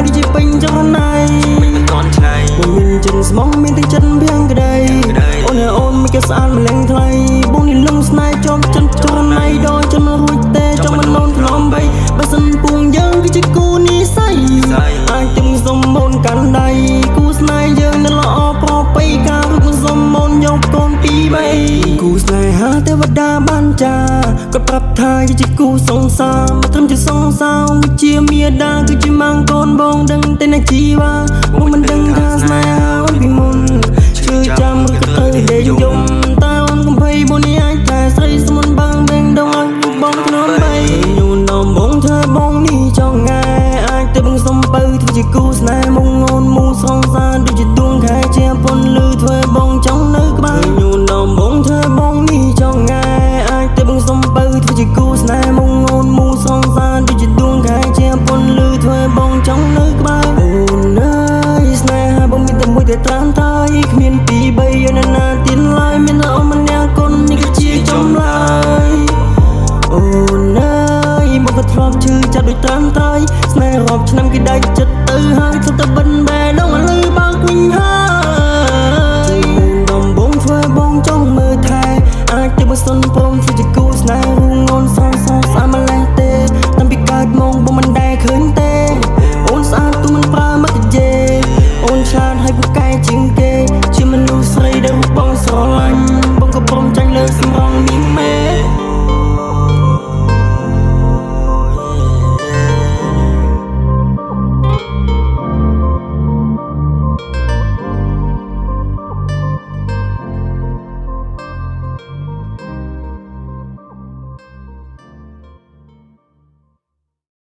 ដូចជាពេញចង់ណៃមានចិនស្មងមានទាំងចិនភៀងក្ដីអូនអូនមិនគេស្អាតម្លេងថ្លៃបងនេះលំស្នេហ៍ចំចិនចង់ណៃដល់ចិនរួចទេចង់មិនលូនថ្នមបីបើសិនពួងយើងគឺជាគូនេះស័យអាចទាំងសុំមុនកាន់ដៃគូស្នេហ៍យើងនៅល្អប្របីការរួចមិនសុំមុនយកកូនពីរបីគូស្នេហាទេវតាបានចាគាត់ប្រាប់ថាជាគូសង្សារមកត្រឹមជាសង្សារវិជាមាតាគឺជាម៉ាំងកូនបងដឹងតែណាជីវ៉ាបងមិនដឹងថាស្នេហាអូនពីមុនឈឺចាំឬក៏ទៅដេកយំតើអូនកំភៃបងនេះអាចតែស្រីស្មុនបាំងបេងដងឲ្យបងធ្នមបីញូននំបងធ្វើបងនេះចង់ងាយអាចទៅបងសំបើធ្វើជាគូស្នេហ៍មកអូនមូសង្សារដូចជាទួងខែជាពន្លឺធ្វើបងចង់នៅក្បែរញូននំបងធ្វើបងនេះចង់ងាយអាចទៅបងសំបើធ្វើជាគូស្នេហ៍មកអូនមូសង្សារដូចជាទួងខែជាពន្លឺធ្វើបងចង់នៅក្បែរអូនអើយស្នេហាបងមានតែមួយតែត្រាំតែគ្មានពីរបីយកណាទៀតឡើយមានតែអូនម្នាក់កូននេះគឺជាចម្លើយអូនអើយមកក៏ធ្លាប់ឈឺចាប់ដូចត្រាំតែស្នេហ៍រាប់ឆ្នាំគេដាច់ចិត្តទៅហើយទៅតែបិណ្ឌបែដងឥឡូវបើកវិញហើយដំបងធ្វើបងចង់មើលថែអាចទៅបើសុនព្រមធ្វើជាគូស្នេហ៍រួមអូនសងស្អាតម្លេះទេតាំងពីកើតមកបងមិនដែលឃើញទេអូនស្អាតទូមិនប្រើមកទេអូនឆ្លាតហើយពូកែជាងគេជាមនុស្សស្រីដែលបងស្រឡាញ់